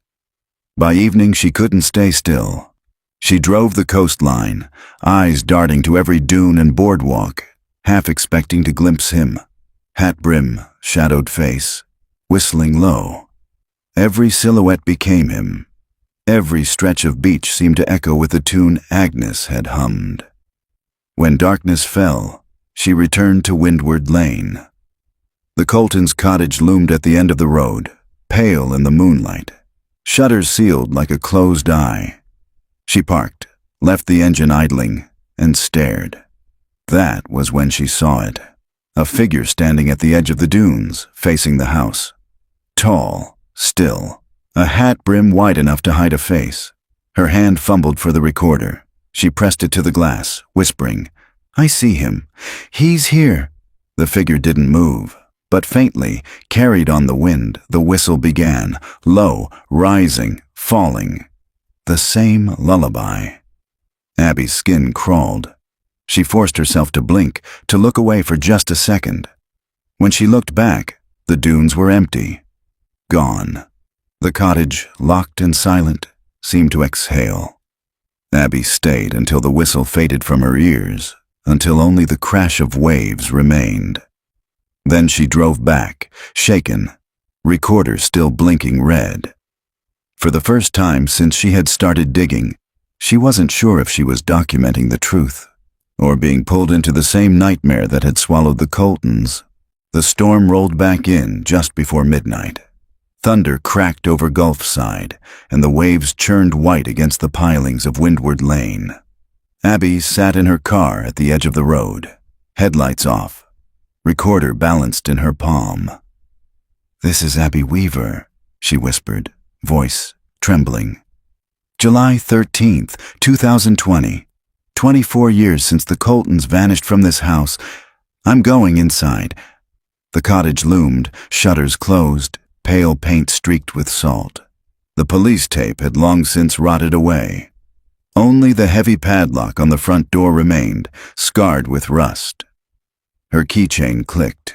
By evening, she couldn't stay still. She drove the coastline, eyes darting to every dune and boardwalk, half expecting to glimpse him. Hat brim, shadowed face, whistling low. Every silhouette became him. Every stretch of beach seemed to echo with the tune Agnes had hummed. When darkness fell, she returned to Windward Lane. The Coltons' cottage loomed at the end of the road, pale in the moonlight, shutters sealed like a closed eye. She parked, left the engine idling, and stared. That was when she saw it. A figure standing at the edge of the dunes, facing the house. Tall, still, a hat brim wide enough to hide a face. Her hand fumbled for the recorder. She pressed it to the glass, whispering, "I see him. He's here." The figure didn't move, but faintly, carried on the wind, the whistle began, low, rising, falling. The same lullaby. Abby's skin crawled. She forced herself to blink, to look away for just a second. When she looked back, the dunes were empty. Gone. The cottage, locked and silent, seemed to exhale. Abby stayed until the whistle faded from her ears, until only the crash of waves remained. Then she drove back, shaken, recorder still blinking red. For the first time since she had started digging, she wasn't sure if she was documenting the truth, or being pulled into the same nightmare that had swallowed the Coltons. The storm rolled back in just before midnight. Thunder cracked over Gulfside, and the waves churned white against the pilings of Windward Lane. Abby sat in her car at the edge of the road, headlights off, recorder balanced in her palm. "This is Abby Weaver," she whispered, voice trembling. "July 13th, 2020. 24 years since the Coltons vanished from this house. I'm going inside." The cottage loomed, shutters closed, pale paint streaked with salt. The police tape had long since rotted away. Only the heavy padlock on the front door remained, scarred with rust. Her keychain clicked.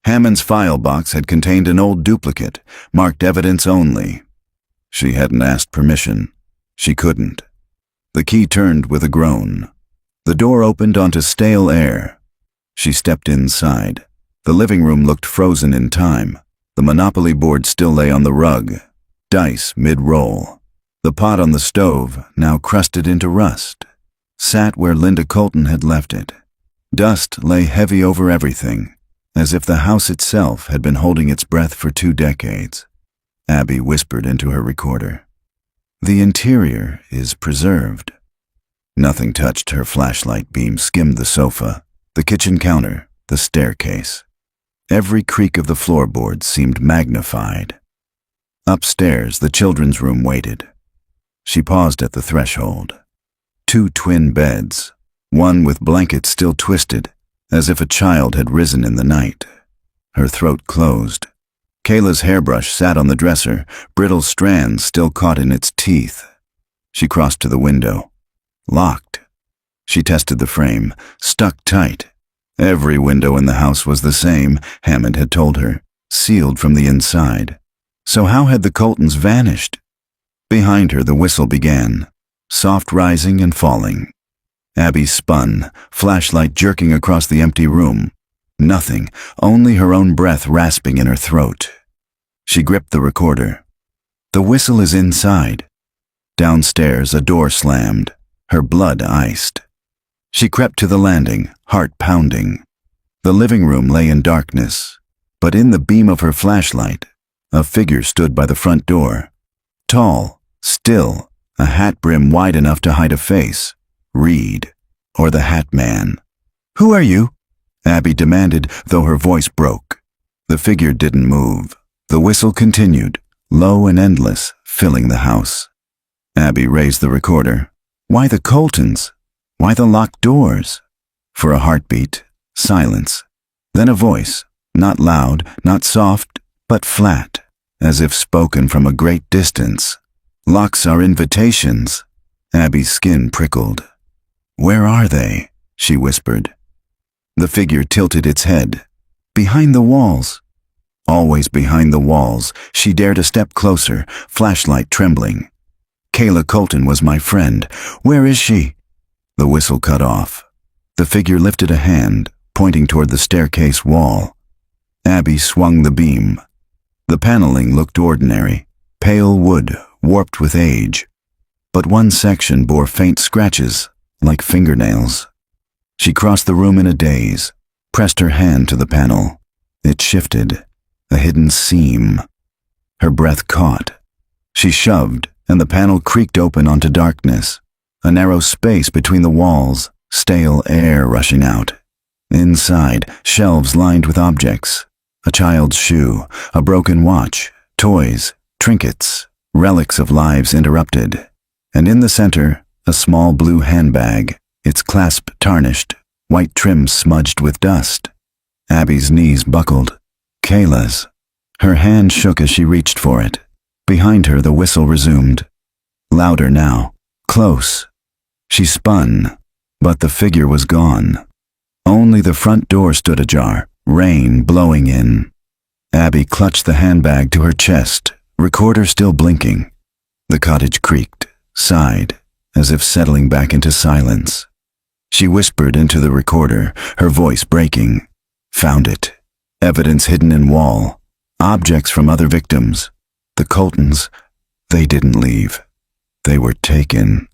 Hammond's file box had contained an old duplicate, marked evidence only. She hadn't asked permission. She couldn't. The key turned with a groan. The door opened onto stale air. She stepped inside. The living room looked frozen in time. The Monopoly board still lay on the rug, dice mid-roll. The pot on the stove, now crusted into rust, sat where Linda Colton had left it. Dust lay heavy over everything, as if the house itself had been holding its breath for 2 decades. Abby whispered into her recorder. The interior is preserved. Nothing touched. Her flashlight beam skimmed the sofa, the kitchen counter, the staircase. Every creak of the floorboards seemed magnified. Upstairs, the children's room waited. She paused at the threshold. 2 twin beds, one with blankets still twisted, as if a child had risen in the night. Her throat closed. Kayla's hairbrush sat on the dresser, brittle strands still caught in its teeth. She crossed to the window. Locked. She tested the frame, stuck tight. Every window in the house was the same, Hammond had told her, sealed from the inside. So how had the Coltons vanished? Behind her, the whistle began, soft rising and falling. Abby spun, flashlight jerking across the empty room. Nothing, only her own breath rasping in her throat. She gripped the recorder. The whistle is inside. Downstairs, a door slammed, her blood iced. She crept to the landing, heart pounding. The living room lay in darkness, but in the beam of her flashlight, a figure stood by the front door. Tall, still, a hat brim wide enough to hide a face. Reed, or the Hat Man. "Who are you?" Abby demanded, though her voice broke. The figure didn't move. The whistle continued, low and endless, filling the house. Abby raised the recorder. Why the Coltons? Why the locked doors? For a heartbeat, silence. Then a voice, not loud, not soft, but flat, as if spoken from a great distance. "Locks are invitations." Abby's skin prickled. "Where are they?" she whispered. The figure tilted its head. "Behind the walls." Always behind the walls. She dared a step closer, flashlight trembling. "Kayla Colton was my friend. Where is she?" The whistle cut off. The figure lifted a hand, pointing toward the staircase wall. Abby swung the beam. The paneling looked ordinary, pale wood, warped with age. But one section bore faint scratches, like fingernails. She crossed the room in a daze, pressed her hand to the panel. It shifted, a hidden seam. Her breath caught. She shoved, and the panel creaked open onto darkness. A narrow space between the walls, stale air rushing out. Inside, shelves lined with objects. A child's shoe, a broken watch, toys, trinkets, relics of lives interrupted. And in the center, a small blue handbag, its clasp tarnished, white trim smudged with dust. Abby's knees buckled. Kayla's. Her hand shook as she reached for it. Behind her, the whistle resumed. Louder now. Close. She spun, but the figure was gone. Only the front door stood ajar, rain blowing in. Abby clutched the handbag to her chest, recorder still blinking. The cottage creaked, sighed, as if settling back into silence. She whispered into the recorder, her voice breaking. Found it. Evidence hidden in wall. Objects from other victims. The Coltons, they didn't leave. They were taken.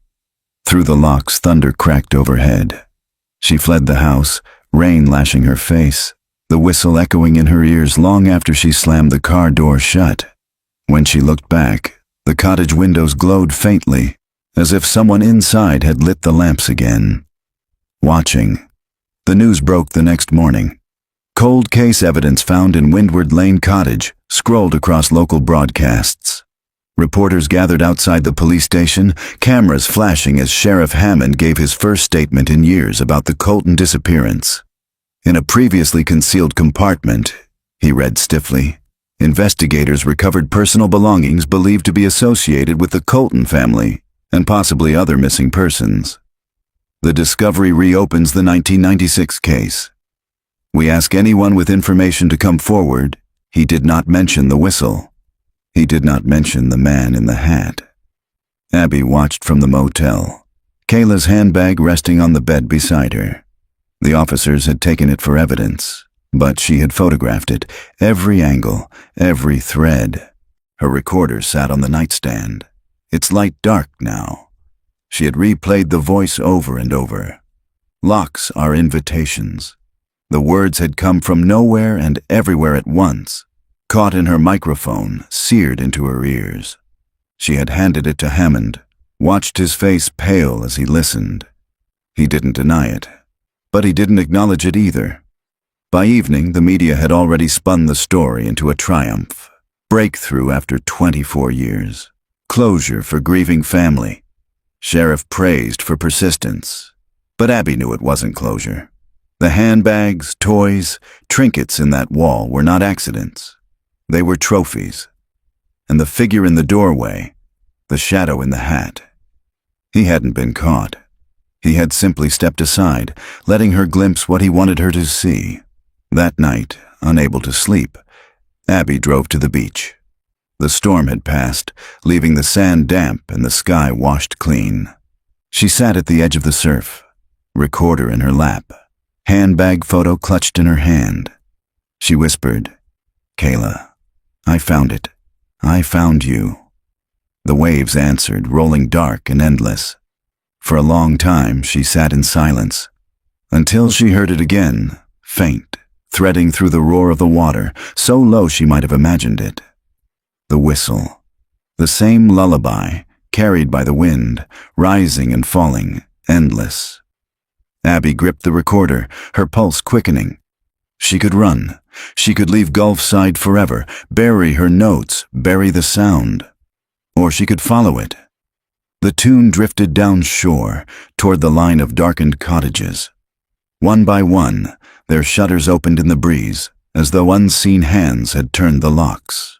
Through the locks, thunder cracked overhead. She fled the house, rain lashing her face, the whistle echoing in her ears long after she slammed the car door shut. When she looked back, the cottage windows glowed faintly, as if someone inside had lit the lamps again. Watching. The news broke the next morning. Cold case evidence found in Windward Lane Cottage scrolled across local broadcasts. Reporters gathered outside the police station, cameras flashing as Sheriff Hammond gave his first statement in years about the Colton disappearance. In a previously concealed compartment, he read stiffly, investigators recovered personal belongings believed to be associated with the Colton family and possibly other missing persons. The discovery reopens the 1996 case. We ask anyone with information to come forward. He did not mention the whistle. He did not mention the man in the hat. Abby watched from the motel, Kayla's handbag resting on the bed beside her. The officers had taken it for evidence, but she had photographed it, every angle, every thread. Her recorder sat on the nightstand, its light dark now. She had replayed the voice over and over. Locks are invitations. The words had come from nowhere and everywhere at once, caught in her microphone, seared into her ears. She had handed it to Hammond, watched his face pale as he listened. He didn't deny it, but he didn't acknowledge it either. By evening, the media had already spun the story into a triumph. Breakthrough after 24 years. Closure for grieving family. Sheriff praised for persistence. But Abby knew it wasn't closure. The handbags, toys, trinkets in that wall were not accidents. They were trophies. And the figure in the doorway, the shadow in the hat. He hadn't been caught. He had simply stepped aside, letting her glimpse what he wanted her to see. That night, unable to sleep, Abby drove to the beach. The storm had passed, leaving the sand damp and the sky washed clean. She sat at the edge of the surf, recorder in her lap, handbag photo clutched in her hand. She whispered, "Kayla, I found it. I found you." The waves answered, rolling dark and endless. For a long time, she sat in silence, until she heard it again, faint, threading through the roar of the water, so low she might have imagined it. The whistle. The same lullaby, carried by the wind, rising and falling, endless. Abby gripped the recorder, her pulse quickening. She could run. She could leave Gulfside forever, bury her notes, bury the sound. Or she could follow it. The tune drifted down shore, toward the line of darkened cottages. One by one, their shutters opened in the breeze, as though unseen hands had turned the locks.